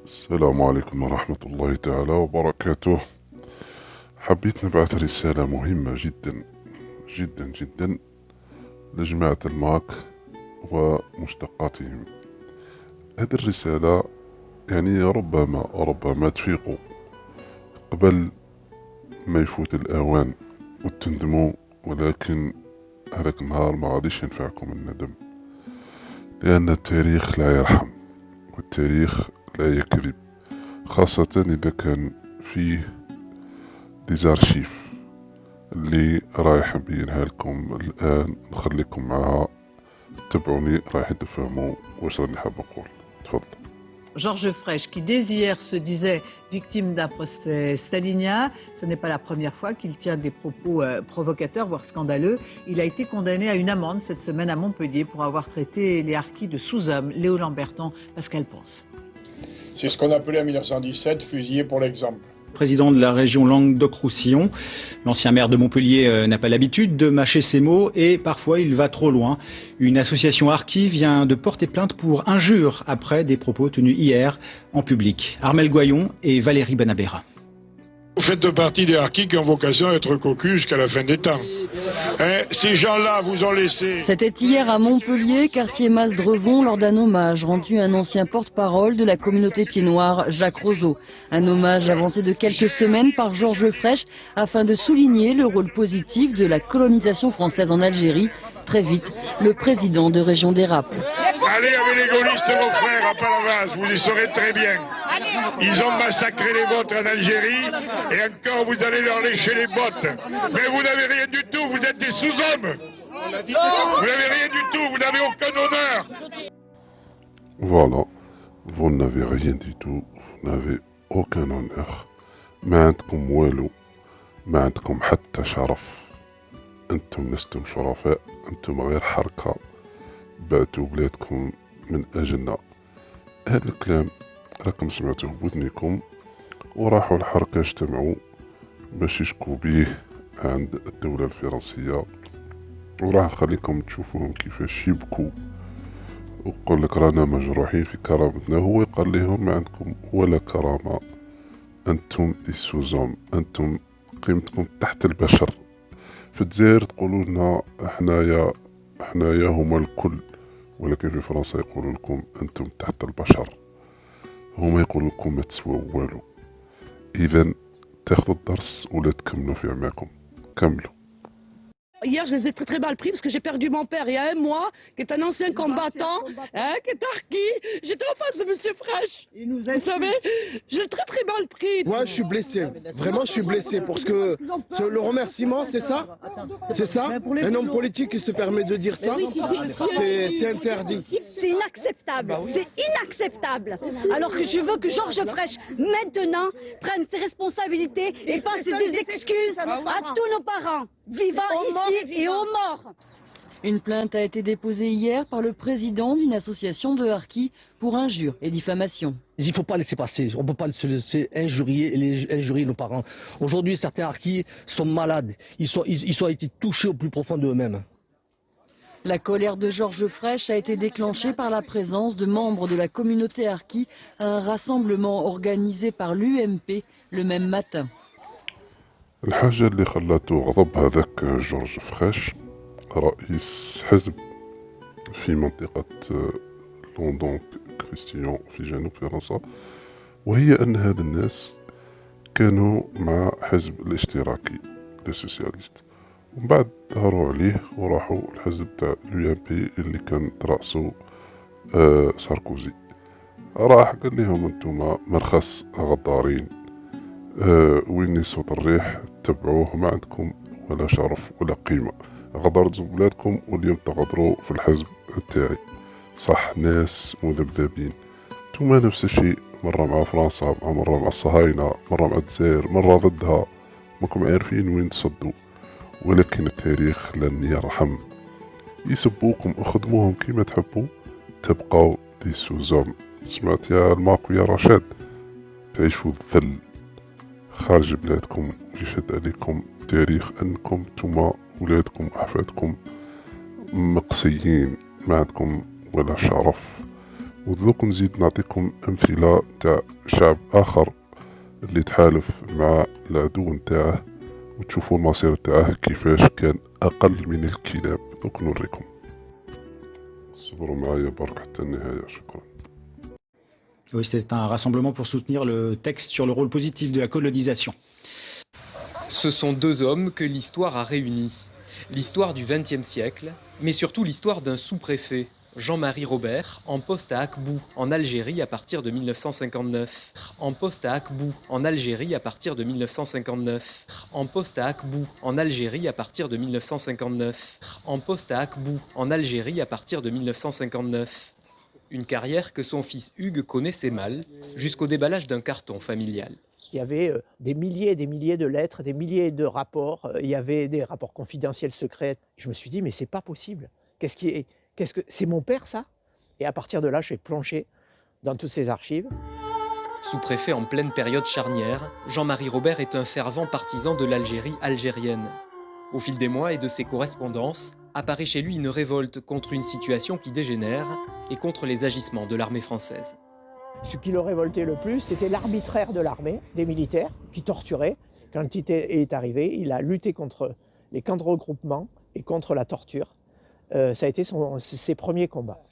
السلام عليكم ورحمة الله تعالى وبركاته. حبيت نبعث رسالة مهمة جدا جدا جدا لجماعة الماك ومشتقاتهم. هذه الرسالة يعني ربما تفيقوا قبل ما يفوت الأوان وتندموا، ولكن هذاك النهار ما غاديش ينفعكم الندم، لأن التاريخ لا يرحم والتاريخ لا يكذب، خاصة إذا كان فيه ديزارشيف اللي رايح نبينها لكم الآن. نخليكم معها، تبعوني رايح تفهموا واش راني حاب نقول. تفضل. Georges Frêche, qui dès hier se disait victime d'un procès stalinien, ce n'est pas la première fois qu'il tient des propos provocateurs, voire scandaleux. Il a été condamné à une amende cette semaine à Montpellier pour avoir traité les harkis de sous-hommes. Léo Lamberton, Pascal Ponce. C'est ce qu'on appelait en 1917 fusillé pour l'exemple. Président de la région Languedoc-Roussillon, l'ancien maire de Montpellier n'a pas l'habitude de mâcher ses mots et parfois il va trop loin. Une association harki vient de porter plainte pour injure après des propos tenus hier en public. Armel Goyon et Valérie Banabera. Vous faites partie des harkis qui ont vocation à être cocus jusqu'à la fin des temps. Ces gens-là vous ont laissé... C'était hier à Montpellier, quartier Masdrevon, lors d'un hommage rendu à un ancien porte-parole de la communauté pied-noir, Jacques Roseau. Un hommage avancé de quelques semaines par Georges Frêche afin de souligner le rôle positif de la colonisation française en Algérie. Très vite, le président de Région des Rap. Allez avec les gaullistes, vos frères, à Palavas, vous y saurez très bien. Ils ont massacré les vôtres en Algérie et encore vous allez leur lécher les bottes. Mais vous n'avez rien du tout, vous êtes des sous-hommes. Vous n'avez rien du tout, vous n'avez aucun honneur. Voilà, vous n'avez rien du tout, vous n'avez aucun honneur. ما عندكم والو، ما عندكم حتى شرف. انتم لستم شرفاء، انتم غير حركة بعتوا بلادكم من اجلنا. هذا الكلام راكم سمعتوه بودنيكم، وراحوا الحركة اجتمعوا باش يشكوا بيه عند الدولة الفرنسية، وراح نخليكم تشوفوهم كيفاش يبكوا ويقول لك رانا مجروحين في كرامتنا. هو يقال لهم ما عندكم ولا كرامة، انتم دي سوزوم، انتم قيمتكم تحت البشر. في الجزائر تقولوا لنا حنايا هما الكل، ولكن في فرنسا يقولوا لكم انتم تحت البشر، هما يقولوا لكم ما تسواو والو. اذا تاخذوا الدرس ولا تكملوا في عماكم، كملوا. Hier, je les ai très très mal pris parce que j'ai perdu mon père il y a un mois, qui est un ancien combattant, qui est harki. J'étais en face de Monsieur Frêche. Vous savez, j'ai très très mal pris. Moi, je suis blessé. Vraiment, je suis blessé parce que le remerciement, c'est ça. C'est ça. Un homme politique qui se permet de dire ça, c'est interdit. C'est inacceptable. C'est inacceptable. Alors que je veux que Georges Frêche, maintenant, prenne ses responsabilités et fasse des excuses à tous nos parents, vivants ici et aux morts. Une plainte a été déposée hier par le président d'une association de harkis pour injure et diffamation. Il ne faut pas laisser passer, on ne peut pas se laisser injurier nos parents. Aujourd'hui, certains harkis sont malades, ils ont été touchés au plus profond d'eux-mêmes. La colère de Georges Frêche a été déclenchée par la présence de membres de la communauté harki à un rassemblement organisé par l'UMP le même matin. الحاجة اللي خلاته غضب هذاك جورج فريش، رئيس حزب في منطقة لندن كريستيان في جنوب فرنسا، وهي أن هاد الناس كانوا مع حزب الاشتراكي السوسياليست، ومن بعد ظهروا عليه وراحوا الحزب تاع اليو ام بي اللي كان رأسه ساركوزي. راح قال لهم انتوما مرخص غدارين، وين يصوت الريح تبعوه، ما عندكم ولا شرف ولا قيمة، غدرتوا بلادكم واليوم تغدروا في الحزب تاعي. صح، ناس مذبذبين، نتوما نفس الشيء، مرة مع فرنسا، مرة مع الصهاينة، مرة مع الجزائر، مرة ضدها، ماكم عارفين وين تصدوا. ولكن التاريخ لن يرحم. يسبوكم وخدموهم كيما تحبوا، تبقاو دي سوزوم. سمعت يا الماكو يا رشاد؟ تعيشوا الذل خارج بلادكم، يشهد عليكم تاريخ انكم نتوما ولادكم واحفادكم مقصيين، ما عندكم ولا شرف ودوك نزيد نعطيكم أمثلة تاع شعب آخر اللي تحالف مع العدو نتاعه وتشوفوا المصير تاعه كيفاش كان أقل من الكلاب. دوك نوريكم، صبروا معايا برك حتى النهاية. شكرا. Oui, c'est un rassemblement pour soutenir le texte sur le rôle positif de la colonisation. Ce sont deux hommes que l'histoire a réunis. L'histoire du XXe siècle, mais surtout l'histoire d'un sous-préfet, Jean-Marie Robert, en poste à Akbou, en Algérie à partir de 1959. En poste à Akbou, en Algérie à partir de 1959. En poste à Akbou, en Algérie à partir de 1959. En poste à Akbou, en Algérie à partir de 1959. Une carrière que son fils Hugues connaissait mal, jusqu'au déballage d'un carton familial. Il y avait des milliers et des milliers de lettres, des milliers de rapports. Il y avait des rapports confidentiels secrets. Je me suis dit, mais c'est pas possible. C'est mon père, ça? Et à partir de là, j'ai plongé dans toutes ces archives. Sous-préfet en pleine période charnière, Jean-Marie Robert est un fervent partisan de l'Algérie algérienne. Au fil des mois et de ses correspondances, apparaît chez lui une révolte contre une situation qui dégénère et contre les agissements de l'armée française. Ce qui le révoltait le plus, c'était l'arbitraire de l'armée, des militaires, qui torturaient. Quand il est arrivé, il a lutté contre les camps de regroupement et contre la torture. Ça a été ses premiers combats.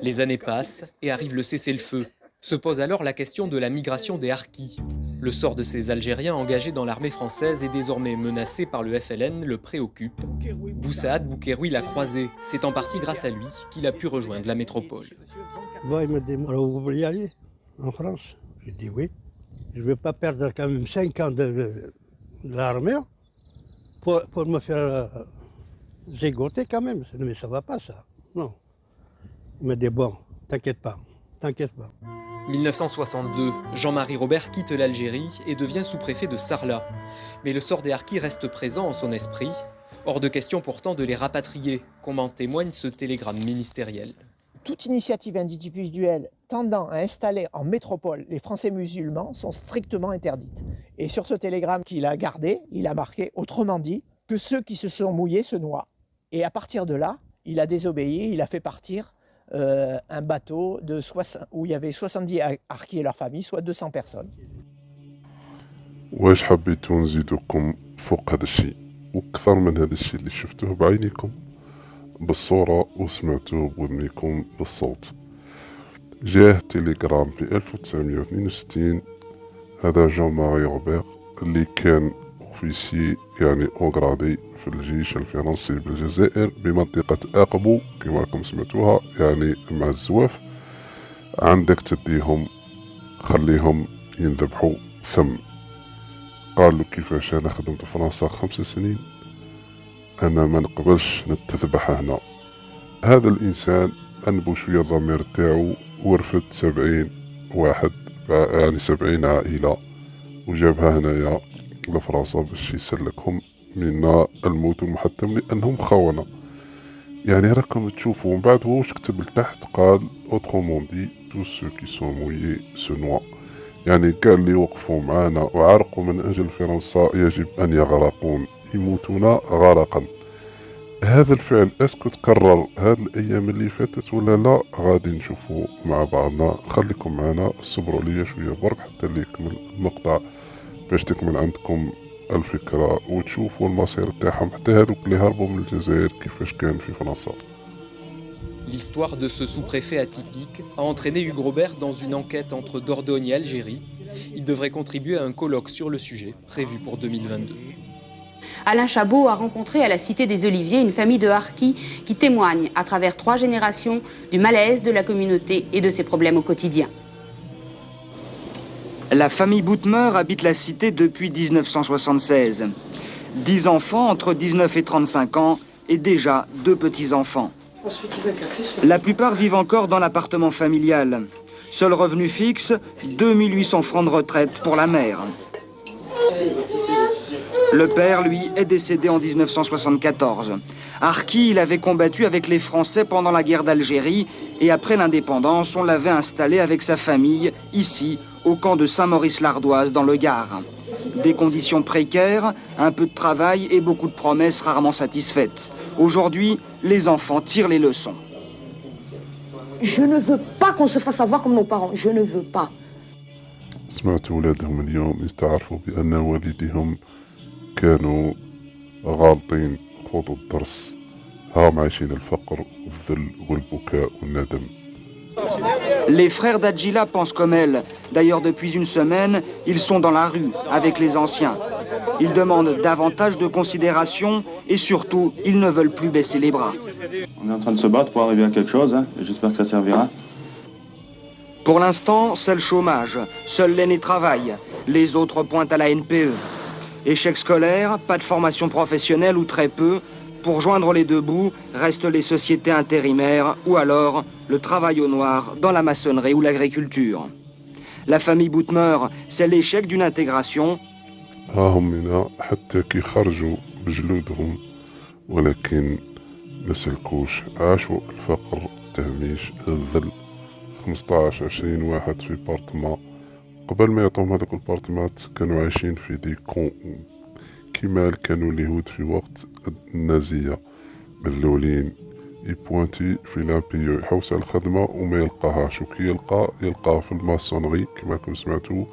Les années passent et arrive le cessez-le-feu. Se pose alors la question de la migration des Harkis. Le sort de ces Algériens engagés dans l'armée française est désormais menacé par le FLN, le préoccupe. Boussaad Boukéroui l'a croisé. C'est en partie grâce à lui qu'il a pu rejoindre la métropole. Bon, il m'a dit, vous voulez y aller en France? J'ai dit oui. Je ne vais pas perdre quand même 5 ans de l'armée pour me faire zigoter quand même. Mais ça ne va pas ça. Non. Il m'a dit bon, t'inquiète pas. T'inquiète pas. 1962, Jean-Marie Robert quitte l'Algérie et devient sous-préfet de Sarlat. Mais le sort des Harkis reste présent en son esprit. Hors de question pourtant de les rapatrier, comme en témoigne ce télégramme ministériel. Toute initiative individuelle tendant à installer en métropole les Français musulmans sont strictement interdites. Et sur ce télégramme qu'il a gardé, il a marqué, autrement dit, que ceux qui se sont mouillés se noient. Et à partir de là, il a désobéi, il a fait partir un bateau où il y avait 70 Harkis et leurs familles, soit 200 personnes. واش حبيتو نزيدوكم فوق هذا الشيء وكثر من هذا الشيء اللي شفتوه بعينيكم بالصورة وسمعتوه بودنيكم بالصوت. جاه تيليغرام في 1962. هذا جون ماري روبير اللي كان اوفيسي يعني اوغرادي في الجيش الفرنسي بالجزائر بمنطقة أقبو كما راكم سمعتوها، يعني مع الزواف. عندك تديهم خليهم ينذبحوا ثم. قالوا كيفاش انا خدمت في فرنسا 5 سنين، انا ما نقبلش نتذبح هنا. هذا الانسان انبو شويه الضمير تاعو ورفد 70 واحد، يعني 70 عائله، وجابها هنايا لفرنسا باش يسلكهم من الموت المحتم لانهم خونه. يعني راكم تشوفوا من بعد هو واش كتب لتحت، قال اوترومون دي تو سو كي سون مويي سو نوا، يعني كاع اللي وقفوا معانا وعرقوا من اجل فرنسا يجب ان يغرقون، يموتون غرقا. هذا الفعل اسكو تكرر هاد الايام اللي فاتت ولا لا؟ غادي نشوفوا مع بعضنا. خليكم معنا، صبروا ليا شويه برك حتى اللي يكمل المقطع باش تكمل عندكم الفكره وتشوفوا المصير تاعهم، حتى هذوك اللي هربوا من الجزائر كيفاش كان في فرنسا. L'histoire de ce sous-préfet atypique a entraîné Hugues Robert dans une enquête entre Dordogne et Algérie. Il devrait contribuer à un colloque sur le sujet prévu pour 2022. Alain Chabot a rencontré à la Cité des Oliviers une famille de Harkis qui témoigne à travers 3 générations du malaise de la communauté et de ses problèmes au quotidien. La famille Boutmeur habite la cité depuis 1976. 10 enfants entre 19 et 35 ans et déjà 2 petits-enfants. La plupart vivent encore dans l'appartement familial. Seul revenu fixe, 2800 francs de retraite pour la mère. Le père, lui, est décédé en 1974. Harki, il avait combattu avec les Français pendant la guerre d'Algérie et après l'indépendance, on l'avait installé avec sa famille, ici, au camp de Saint-Maurice-l'Ardoise, dans le Gard. Des conditions précaires, un peu de travail et beaucoup de promesses rarement satisfaites. Aujourd'hui, les enfants tirent les leçons. Je ne veux pas qu'on se fasse avoir comme nos parents. Je ne veux pas. سمعت أولادهم اليوم يستعرفوا بأن والديهم كانوا غالطين. خذوا الدرس، هم عايشين الفقر والذل والبكاء والندم. Les frères d'Adjila pensent comme elle. D'ailleurs, depuis une semaine, ils sont dans la rue avec les anciens. Ils demandent davantage de considération et surtout, ils ne veulent plus baisser les bras. On est en train de se battre pour arriver à quelque chose, hein, et j'espère que ça servira. Pour l'instant, c'est le chômage. Seul l'aîné travaille. Les autres pointent à la NPE. Échec scolaire, pas de formation professionnelle ou très peu. Pour joindre les deux bouts, restent les sociétés intérimaires ou alors le travail au noir dans la maçonnerie ou l'agriculture. La famille Boutmer, c'est l'échec d'une intégration. هم هنا حتى كي خرجوا بجلودهم ولكن ما سلكوش، عاشوا الفقر، التهميش، الذل. 15-20 واحد في بارتما، قبل ما يعطوهم هذوك البارتمات كانوا عايشين في دي كون كيما كانوا اليهود في وقت النازية، مذلولين يبوانتي في لامبيو، يحوس على الخدمة وما يلقاهاش، وكي يلقاه في الماسونغي كما كنتم سمعتوا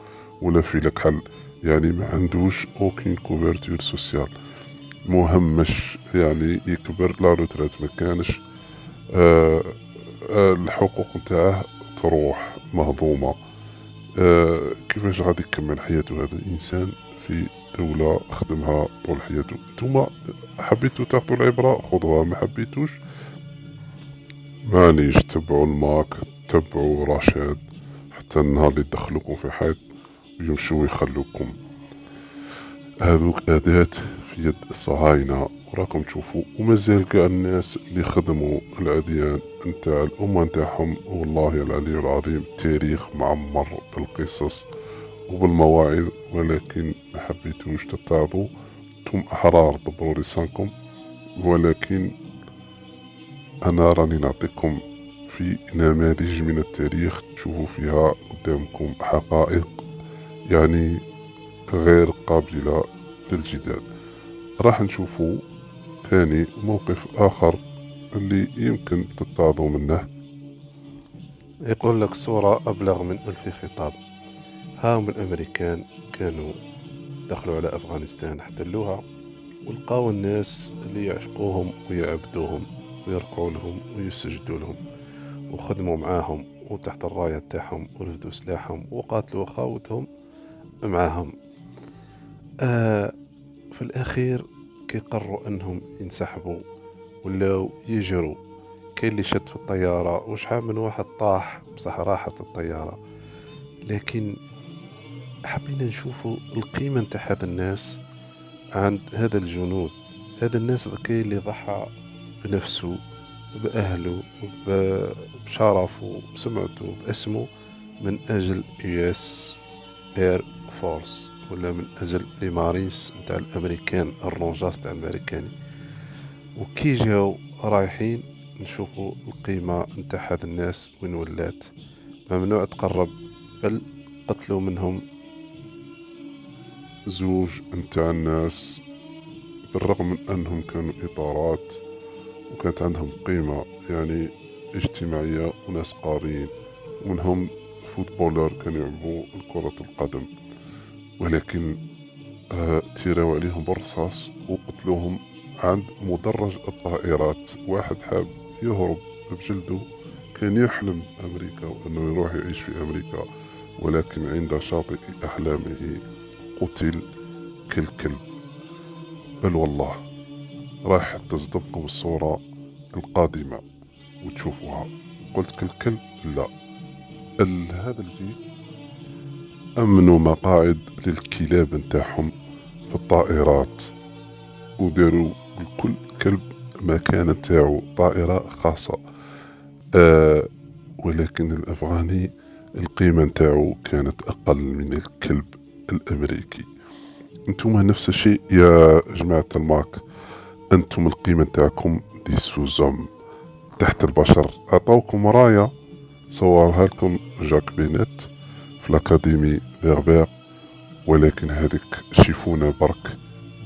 ولا في الكحل، يعني ما عندوش اوكين كوفرتور سوسيال، مهمش، يعني يكبر لا روتريت ما كانش، الحقوق نتاعه تروح مهضومة. كيفاش غادي يكمل حياته هذا الانسان في دولة خدمها طول حياته؟ نتوما حبيتوا تاخذوا العبرة خذوها، ما حبيتوش مانيش. تبعوا الماك، تبعوا رشاد حتى النهار اللي يدخلوكم في حيط ويمشوا ويخلوكم. هذوك أداة في يد الصهاينة وراكم تشوفوا، ومازال كاع الناس اللي خدموا الأديان نتاع الأمة نتاعهم، والله العلي العظيم التاريخ معمر بالقصص وبالمواعظ، ولكن ما حبيتوش تتعظوا. انتم أحرار دبروا لسانكم، ولكن أنا راني نعطيكم في نماذج من التاريخ تشوفوا فيها قدامكم حقائق يعني غير قابلة للجدال. راح نشوفوا ثاني موقف آخر اللي يمكن تتعظوا منه. يقول لك صورة أبلغ من 1000 خطاب. هاهم الأمريكان كانوا دخلوا على أفغانستان، احتلوها، ولقاو الناس اللي يعشقوهم ويعبدوهم ويركعوا لهم ويسجدوا لهم، وخدموا معاهم وتحت الراية تاعهم ورفدوا سلاحهم وقاتلوا خاوتهم معاهم. في الأخير كي قرروا أنهم ينسحبوا ولاو يجروا، كاين اللي شد في الطيارة وشحال من واحد طاح، بصح راحت الطيارة. لكن حبينا نشوفوا القيمة نتاع هذا الناس عند هذا الجنود، هذا الناس ذكي اللي ضحى بنفسه بأهله بشرفه بسمعته باسمه من أجل US Air Force ولا من أجل لي مارينز نتاع الأمريكان، الرونجاس نتاع الأمريكاني. وكي جاو رايحين نشوفوا القيمة نتاع هذا الناس وين ولات. ممنوع تقرب، بل قتلوا منهم زوج نتاع الناس بالرغم من أنهم كانوا إطارات وكانت عندهم قيمة يعني اجتماعية وناس قارين، ومنهم فوتبولر كانوا يلعبوا كرة القدم، ولكن تيراو عليهم بالرصاص وقتلوهم عند مدرج الطائرات. واحد حاب يهرب بجلده، كان يحلم بأمريكا وأنه يروح يعيش في أمريكا، ولكن عند شاطئ أحلامه قتل كالكلب. بل والله راح تصدمكم الصورة القادمة وتشوفوها. قلت كالكلب؟ لا، هذا الجيل أمنوا مقاعد للكلاب نتاعهم في الطائرات وداروا لكل كلب مكان نتاعو، طائرة خاصة. ولكن الأفغاني القيمة نتاعو كانت أقل من الكلب الأمريكي. انتم نفس الشيء يا جماعة الماك، انتم القيمة نتاعكم دي سوزوم تحت البشر. أعطوكم راية صورها لكم جاك بينيت في الأكاديمي بيربير، ولكن هذيك شيفونا برك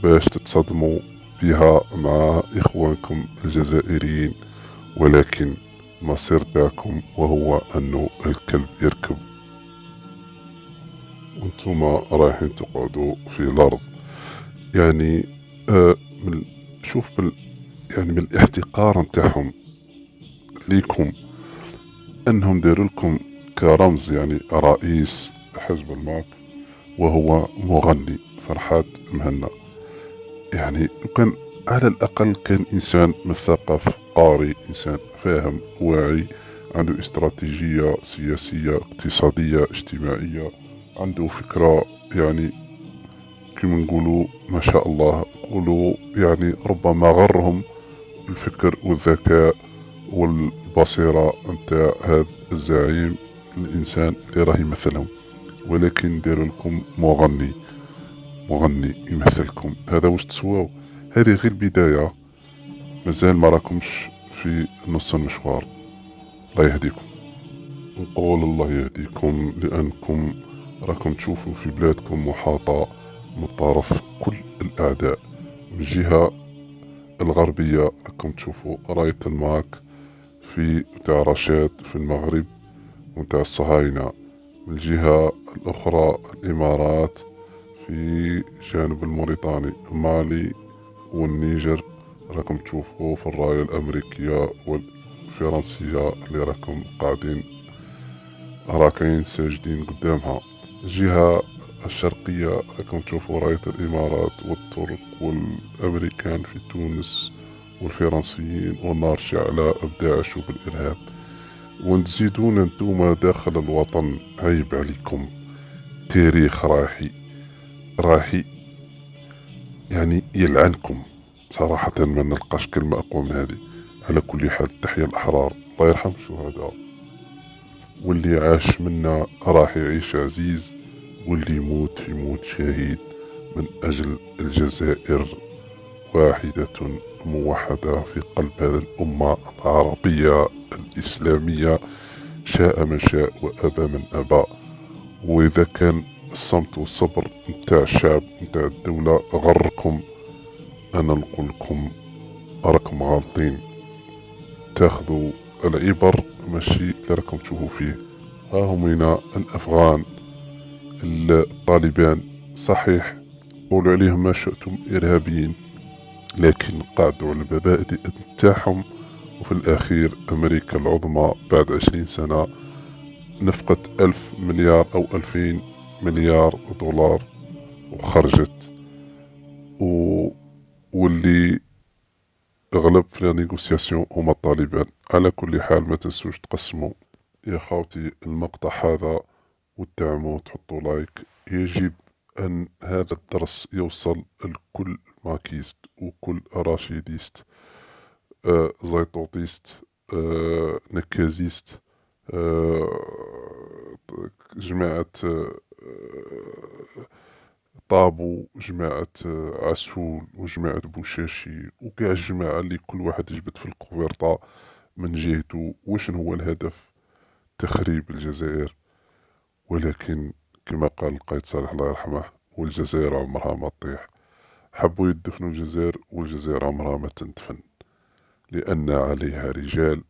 باش تتصدموا بها مع إخوانكم الجزائريين، ولكن المصير تاعكم، وهو أنه الكلب يركب وانتوما رايحين تقعدوا في الأرض. يعني شوف يعني من الاحتقار نتاعهم ليكم أنهم داروا لكم كرمز، يعني رئيس حزب الماك وهو مغني فرحات مهنا. يعني لو كان على الأقل كان إنسان مثقف قاري، إنسان فاهم واعي، عنده استراتيجية سياسية اقتصادية اجتماعية، عنده فكرة، يعني كما نقولوا ما شاء الله، نقولوا يعني ربما غرهم الفكر والذكاء والبصيرة نتاع هذا الزعيم الإنسان اللي راه يمثلهم، ولكن داروا لكم مغني يمثلكم. هذا واش تسواو؟ هذه غير البداية، مازال ما راكمش في نص المشوار. الله يهديكم. نقول الله يهديكم لأنكم راكم تشوفوا في بلادكم محاطة من طرف كل الأعداء. من الجهة الغربية راكم تشوفوا راية الماك في تاع رشاد في المغرب وتاع الصهاينة، من الجهة الأخرى الإمارات في جانب الموريتاني، مالي والنيجر راكم تشوفوا في الراية الأمريكية والفرنسية اللي راكم قاعدين راكعين ساجدين قدامها. الجهة الشرقية راكم تشوفوا راية الإمارات والترك والأمريكان في تونس والفرنسيين والنار شعلة بداعش وبالإرهاب. وتزيدون انتوما داخل الوطن، عيب عليكم. تاريخ راحي يعني يلعنكم صراحة، ما نلقاش كلمة أقوى من هذه. على كل حال تحيا الأحرار، الله يرحم الشهداء، واللي عاش منا راح يعيش عزيز، واللي يموت شهيد من أجل الجزائر واحدة موحدة في قلب هذه الأمة العربية الإسلامية، شاء من شاء وأبى من أبى. وإذا كان الصمت والصبر نتاع الشعب نتاع الدولة غركم، أنا نقول لكم راكم غالطين. تاخذوا العبر ماشي اللي راكم تشوفوا فيه. ها هم هنا الأفغان الطالبان، صحيح قولوا عليهم ما شئتم إرهابيين، لكن قعدوا على المبادئ نتاعهم. وفي الأخير أمريكا العظمى بعد 20 سنة نفقت 1000 مليار أو 2000 مليار دولار وخرجت، واللي غلب في النيغوسياسيون هما الطالبان. على كل حال ما تنسوش تقسموا يا خاوتي المقطع هذا وتدعموا وتحطوا لايك. يجب أن هذا الدرس يوصل لكل ماكيست وكل راشيديست، زيطوطيست، نكازيست، جماعة طابو، جماعة عسول، وجماعة بوشاشي، وكاع الجماعة اللي كل واحد يجبد في الكوفرطة من جهته واش هو الهدف، تخريب الجزائر. ولكن كما قال القائد صالح الله يرحمه، والجزائر عمرها ما تطيح. حبوا يدفنوا الجزائر والجزائر عمرها ما تندفن، لأن عليها رجال،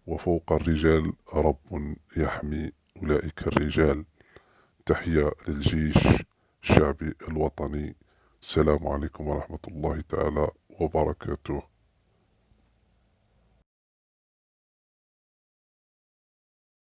وفوق الرجال رب يحمي أولئك الرجال. تحية للجيش الشعبي الوطني. السلام عليكم ورحمة الله تعالى وبركاته.